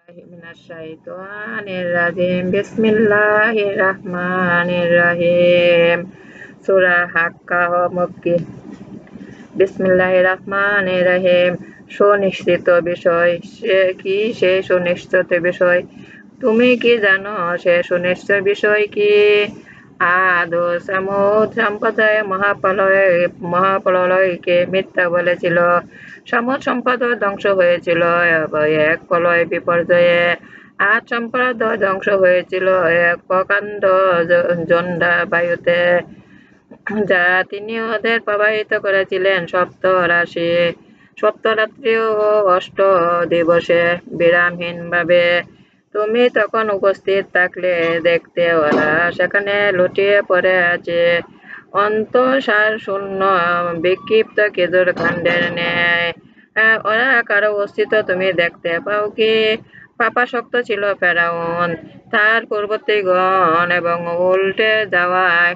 Minasyaitonirrajim. Bismillahirrahmanirrahim. Surah Haqqah Mukki. বিসমিল্লাহির রহমানির রহিম। সুনিশ্চিত বিষয়। কি সেই সুনিশ্চিত বিষয়? তুমি কি জানো সে সুনিশ্চিত বিষয় কি? আদ ও সামুদ সম্প্রদায় মহাপ্রলয়কে মিথ্যা বলেছিল। সামুদ সম্প্রদায় ধ্বংস হয়েছিল এক প্রলয় বিপর্যয়ে। আদ সম্প্রদায় ধ্বংস হয়েছিল এক প্রকাণ্ড ঝঞ্ঝা বায়ুতে, যা তিনি ওদের প্রবাহিত করেছিলেন সপ্তরাত্রি ও অষ্ট দিবসে বিরামহীনভাবে। তুমি তখন উপস্থিত থাকলে দেখতে ওরা সেখানে লুটিয়ে পড়ে আছে, অন্তঃসার শূন্য বিক্ষিপ্ত খেজুর কাণ্ডের ন্যায়। ওরা কারো অস্তিত্ব তুমি দেখতে পাও কি? পাপাসক্ত ছিল ফেরাউন, তার পূর্ববর্তীগণ, এবং উল্টে যাওয়ায়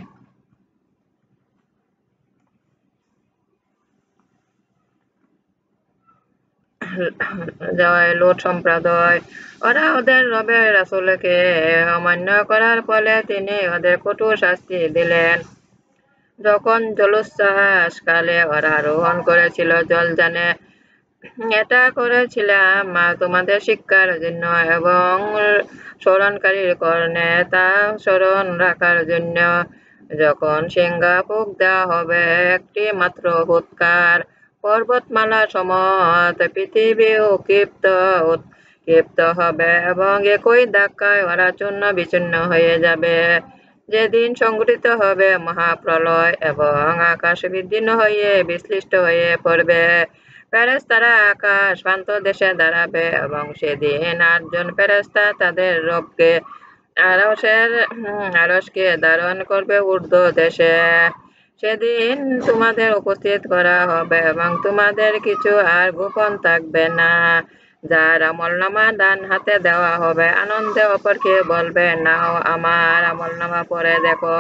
লোট সম্প্রদায়। ওরা ওদের রবের রাসূলকে অমান্য করার ফলে তিনি ওদের কঠোর শাস্তি দিলেন। যখন জলোচ্ছ্বাস কালে ওরা আরোহণ করেছিল জলযানে, এটা করেছিলাম তোমাদের শিক্ষার জন্য এবং স্মরণকারীর কর্ণে তা স্মরণ রাখার জন্য। যখন সিংহা ফুঁক দেওয়া হবে একটি মাত্র ফুৎকার, পর্বতমালা সমত পৃথিবীও ক্ষিপ্ত হবে এবং একই ধাক্কায় ওরা চূর্ণ বিচূর্ণ হয়ে যাবে। যেদিন সংঘটিত হবে মহাপ্রলয় এবং আকাশ বিদীর্ণ হয়ে বিশ্লিষ্ট হয়ে পড়বে, ফেরেশতারা আকাশ প্রান্তদেশে দাঁড়াবে এবং সেদিন ৮ জন ফেরেশতা তাদের রবকে আরশকে ধারণ করবে ঊর্ধ্ব দেশে। সেদিন তোমাদের উপস্থিত করা হবে এবং তোমাদের কিছু আর গোপন থাকবে না। যার আমলনামা ডান হাতে দেওয়া হবে আনন্দে অপরকে বলবে, নাও আমার আমলনামা পড়ে দেখো।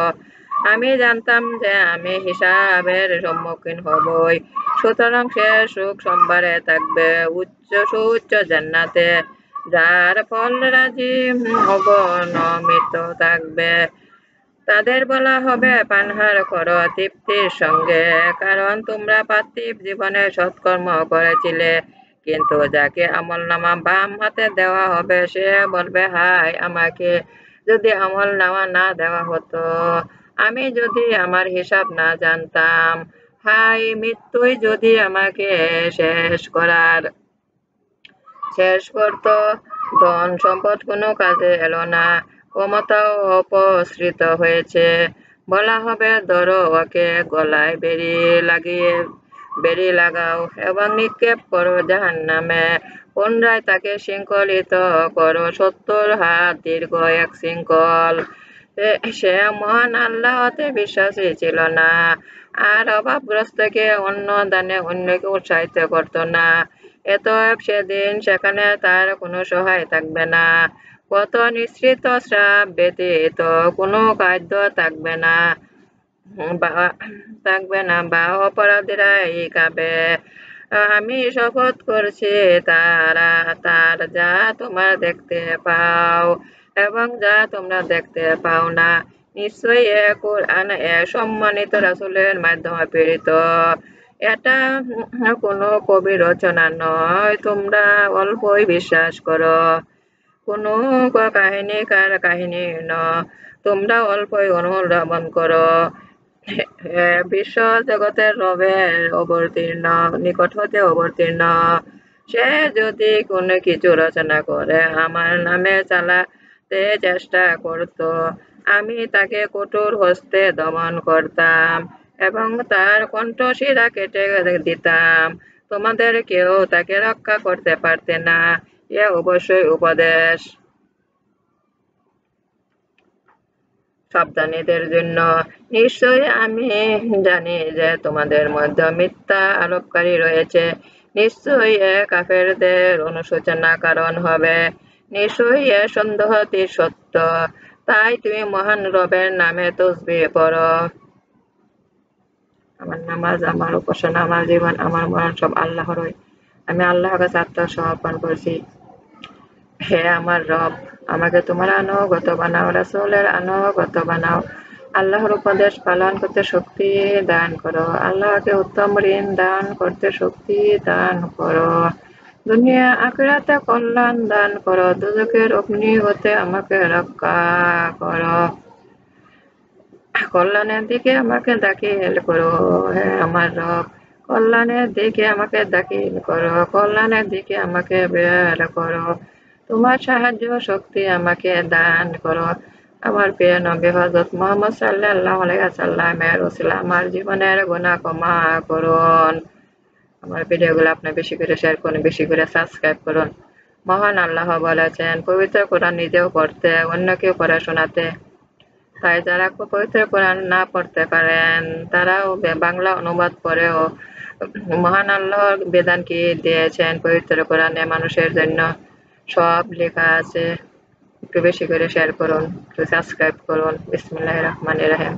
আমি জানতাম যে আমি হিসাবের সম্মুখীন হবই। সুতরাং সে সুখ সম্ভারে থাকবে সুউচ্চ জান্নাতে, যার ফল রাজি অবনমিত থাকবে। তাদের বলা হবে, পানাহার করো তৃপ্তির সঙ্গে, কারণ তোমরা পার্থিব জীবনে সৎকর্ম করেছিলে। কিন্তু যাকে আমলনামা বাম হাতে দেওয়া হবে সে বলবে, হায় আমাকে, যদি আমলনামা না দেওয়া হতো, আমি যদি আমার হিসাব না জানতাম, হায় মৃত্যুই যদি আমাকে শেষ করত। ধন সম্পদ কোনো কাজে এলো না, ক্ষমতাও অপসৃত হয়েছে। বলা হবে, ধরো ওকে গলায় বেড়ি লাগাও এবং নিক্ষেপ করো জাহান্নামে। পুনরায় তাকে শৃঙ্খলিত করো ৭০ হাত দীর্ঘ এক শৃঙ্খল। সে মহান আল্লাহতে বিশ্বাসী ছিল না, আর অভাবগ্রস্তকে অন্ন দানে অন্যকে উৎসাহিত করত না। অতএব সেদিন সেখানে তার কোনো সহায় থাকবে না, কত নিঃসৃত শ্রাপ ব্যতীত কোনো খাদ্য থাকবে না বা অপরাধীরাই খাবে। আমি শপথ করছি তার যা তোমরা দেখতে পাও এবং যা তোমরা দেখতে পাও না, নিশ্চয়ই কুরআন সম্মানিত রাসূলের মাধ্যমে প্রেরিত। এটা কোনো কবি রচনা নয়, তোমরা অল্পই বিশ্বাস করো। কোনো কাহিনীকার কাহিনী নয়, তোমরা অল্পই অনুধাবন করো। বিশ্ব জগতের রবের নিকট হতে অবতীর্ণ। সে যদি কোনো কিছু রচনা করে আমার নামে চালাতে চেষ্টা করত, আমি তাকে কঠোর হস্তে দমন করতাম এবং তার কণ্ঠশিরা কেটে দিতাম। তোমাদের কেউ তাকে রক্ষা করতে পারতে না। এ অবশ্যই উপদেশ সাবধানীদের জন্য। নিশ্চয়ই আমি জানি যে তোমাদের মধ্যে মিথ্যা আরোপকারী রয়েছে। নিশ্চয়ই কাফেরদের অনুশোচনা কারণ হবে। নিশ্চয়ই সন্দেহটি সত্য। তাই তুমি মহান রবের নামে তসবিহ পড়ো। আমার নামাজ, আমার উপাসনা, আমার জীবন, আমার মরণ সব আল্লাহরই। আমি আল্লাহর কাছে আত্মসমর্পণ করছি। হে আমার রব, আমাকে তোমার আনুগত বানাও, রাসূলের আনুগত বানাও। আল্লাহর উপদেশ পালন করতে শক্তি দান করো, আল্লাহকে উত্তম ঋণ দান করতে শক্তি দান করো। দুনিয়া আখিরাতে কল্যাণ দান করো, দুজকের অগ্নি হতে আমাকে রক্ষা করো। কল্যাণের দিকে আমাকে দাখিল করো, হে আমার রব। কল্যাণের দিকে আমাকে দাখিল করো, কল্যাণের দিকে আমাকে বের করো। তোমার সাহায্য শক্তি আমাকে দান করো। আমার প্রিয় নবী হযরত মুহাম্মদ সাল্লাল্লাহু আলাইহি ওয়াসাল্লামের ওসিলা আমার জীবনের গুনাহ ক্ষমা করুন। আমার ভিডিওগুলো আপনি বেশি করে শেয়ার করুন, বেশি করে সাবস্ক্রাইব করুন। মহান আল্লাহ বলেছেন পবিত্র কোরআন নিজেও পড়তে, অন্যকেও পড়া শোনাতে। তাই যারা পবিত্র কোরআন না পড়তে পারেন তারাও বাংলা অনুবাদ পড়েও মহান আল্লাহর বিধান কি দিয়েছেন পবিত্র কোরআনে মানুষের জন্য সব লেখা আছে। একটু বেশি করে শেয়ার করুন, একটু সাবস্ক্রাইব করুন। বিসমিল্লাহির রহমানির রহিম।